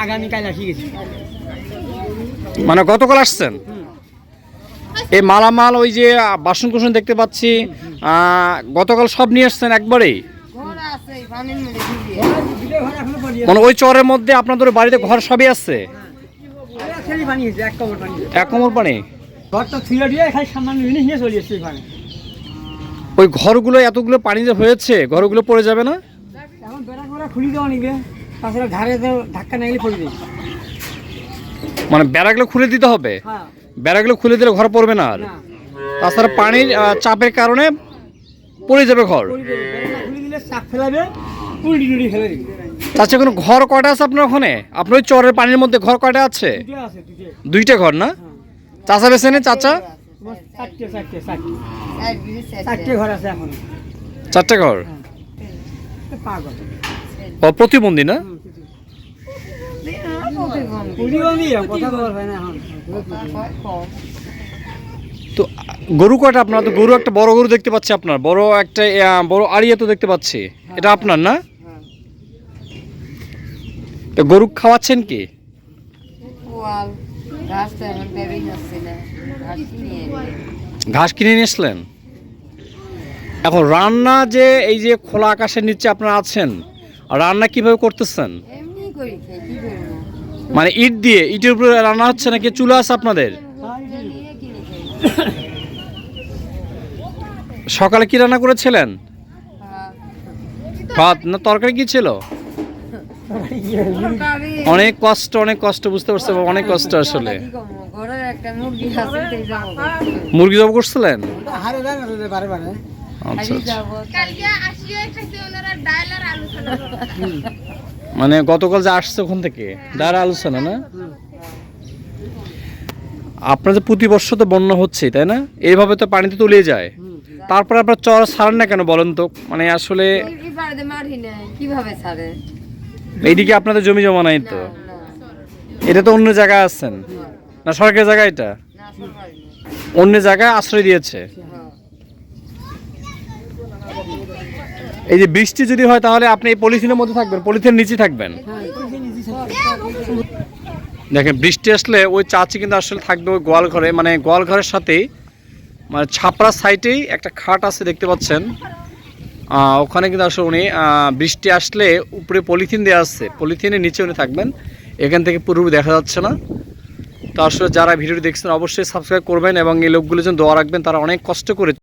আগামীকাল আসি গেছি। মানে গতকাল আসছেন? এই মালামাল ওই যে বাসন কুসন দেখতে পাচ্ছি গতকাল সব নিয়ে আসছেন একবারেই? মানে ওই চরের মধ্যে আপনাদের বাড়িতে ঘর সবই আছে? এক কোমর পানি? ঘরটা ছিল দিয়ে এখানে সামান্য জিনিস নিয়ে চলে এসেছি এখানে। ওই ঘরগুলো এতগুলো পানি যে হয়েছে ঘরগুলো পড়ে যাবে না? এখন বেড়া করে খুলি দেওয়া নিবে, তাছাড়া ধারে ধাক্কা না গেলে পড়ে যাবে। মানে বেড়াগুলো খুলে দিতে হবে? হ্যাঁ। বেড়াগুলো খুলে দিলে ঘর পড়বে না আর? তাছাড়া পানির চাপের কারণে পড়ে যাবে ঘর? খুলে দিলে চাপ ফেলাবে, উল্টি টুটি ফেলে দিবে। আচ্ছা, কোনো ঘর কয়টা আছে আপনার ওখানে? আপনার ওই চরের পানির মধ্যে ঘর কয়টা আছে? দুইটা ঘর না? চাচা বেছে নে, চাচা? চারটে ঘর আছে এখন। চারটে ঘর? ও প্রতিবন্ধী না? তো গরু কয়টা আপনার? তো গরু একটা বড় গরু দেখতে পাচ্ছি আপনার, বড় একটা বড় আড়িয়া তো দেখতে পাচ্ছি, এটা আপনার না? তো গরু খাওয়াচ্ছেন কি? ঘাস কিনে নিয়ে আসলেন? এখন রান্না যে এই যে খোলা আকাশের নিচে আপনারা আছেন, রান্না কিভাবে করতেছেন? মানে ইট দিয়ে, ইটের উপরে রান্না হচ্ছে নাকি চুলা আছে আপনাদের? সকালে কি রান্না করেছিলেন? ভাত না তরকারি কি ছিল? অনেক কষ্ট, অনেক কষ্ট, বুঝতে পারছি, অনেক কষ্ট আসলে। মুরগি জব করছিলেন? আচ্ছা, মানে গতকাল যে আসছে ওখান থেকে ডাল আলোচনা না? আপনাদের প্রতি বছর তো বন্যা হচ্ছে তাই না? এইভাবে তো পানিতে তলিয়ে যায়, তারপরে আপনার চর ছাড়েন না কেন বলেন তো? মানে আসলে এইদিকে আপনাদের জমি জমা নাই তো? এটা তো অন্য জায়গায় আছেন না? সরকারি জায়গা? এটা অন্য জায়গায় আশ্রয় দিয়েছে। এই যে বৃষ্টি যদি হয় তাহলে আপনি এই পলিথিনের মধ্যে থাকবেন, পলিথিনের নিচে থাকবেন। দেখেন বৃষ্টি আসলে ওই চাচি কিন্তু আসলে থাকবে ওই গোয়াল ঘরে, মানে গোয়াল ঘরের সাথেই মানে ছাপড়া সাইডেই একটা খাট আছে দেখতে পাচ্ছেন, ওখানে কিন্তু আসলে উনি বৃষ্টি আসলে উপরে পলিথিন দেওয়া আছে, পলিথিনের নিচে উনি থাকবেন। এখান থেকে পুরোপুরি দেখা যাচ্ছে না। তো আসলে যারা ভিডিওটি দেখছেন অবশ্যই সাবস্ক্রাইব করবেন এবং এই লোকগুলো যেন দোয়া রাখবেন, তারা অনেক কষ্ট করে